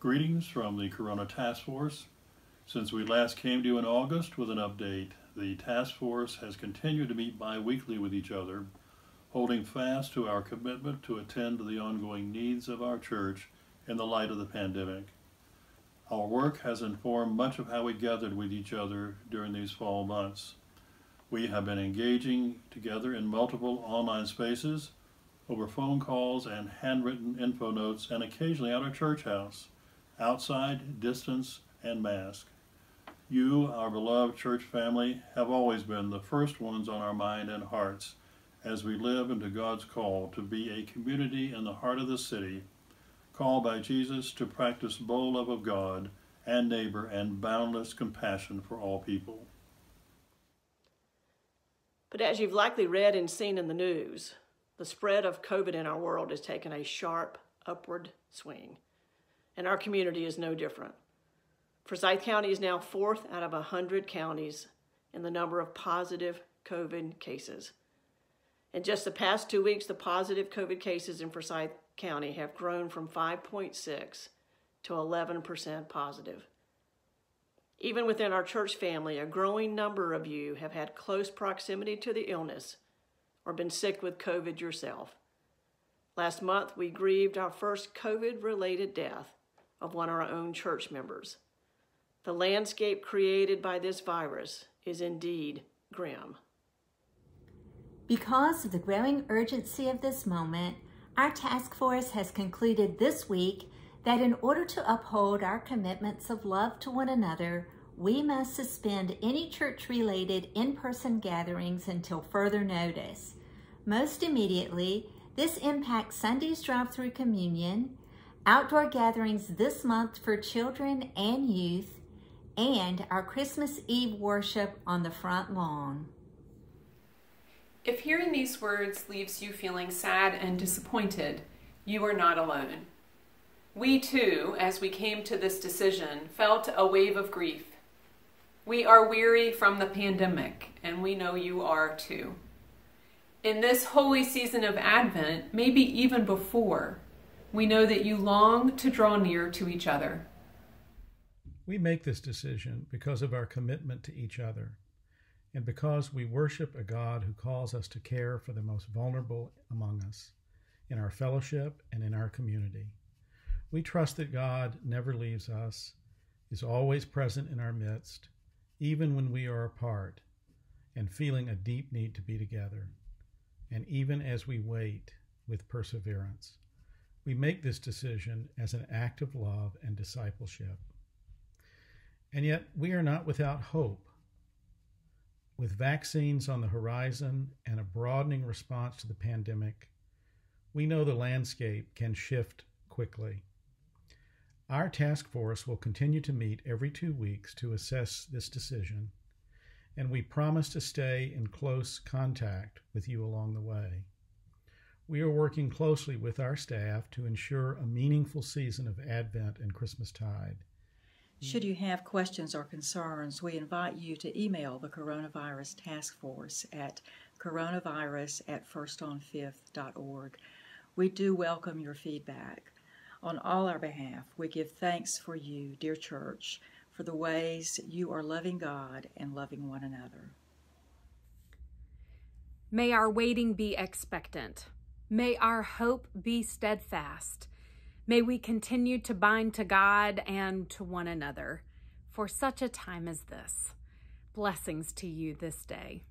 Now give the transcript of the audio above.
Greetings from the Corona Task Force. Since we last came to you in August with an update, the Task Force has continued to meet bi-weekly with each other, holding fast to our commitment to attend to the ongoing needs of our church in the light of the pandemic. Our work has informed much of how we gathered with each other during these fall months. We have been engaging together in multiple online spaces, over phone calls and handwritten info notes, and occasionally at our church house, outside, distance, and mask. You, our beloved church family, have always been the first ones on our mind and hearts as we live into God's call to be a community in the heart of the city, called by Jesus to practice bold love of God and neighbor and boundless compassion for all people. But as you've likely read and seen in the news, the spread of COVID in our world has taken a sharp upward swing, and our community is no different. Forsyth County is now 4th out of 100 counties in the number of positive COVID cases. In just the past 2 weeks, the positive COVID cases in Forsyth County have grown from 5.6 to 11% positive. Even within our church family, a growing number of you have had close proximity to the illness or been sick with COVID yourself. Last month, we grieved our first COVID-related death of one of our own church members. The landscape created by this virus is indeed grim. Because of the growing urgency of this moment, our task force has concluded this week that in order to uphold our commitments of love to one another, we must suspend any church-related in-person gatherings until further notice. Most immediately, this impacts Sunday's drive-through communion, outdoor gatherings this month for children and youth, and our Christmas Eve worship on the front lawn. If hearing these words leaves you feeling sad and disappointed, you are not alone. We too, as we came to this decision, felt a wave of grief. We are weary from the pandemic, and we know you are too. In this holy season of Advent, maybe even before, we know that you long to draw near to each other. We make this decision because of our commitment to each other and because we worship a God who calls us to care for the most vulnerable among us in our fellowship and in our community. We trust that God never leaves us, is always present in our midst, even when we are apart and feeling a deep need to be together, and even as we wait with perseverance. We make this decision as an act of love and discipleship. And yet we are not without hope. With vaccines on the horizon and a broadening response to the pandemic, we know the landscape can shift quickly. Our task force will continue to meet every 2 weeks to assess this decision, and we promise to stay in close contact with you along the way. We are working closely with our staff to ensure a meaningful season of Advent and Christmastide. Should you have questions or concerns, we invite you to email the Coronavirus Task Force at coronavirus@firstonfifth.org. We do welcome your feedback. On all our behalf, we give thanks for you, dear church, for the ways you are loving God and loving one another. May our waiting be expectant. May our hope be steadfast. May we continue to bind to God and to one another for such a time as this. Blessings to you this day.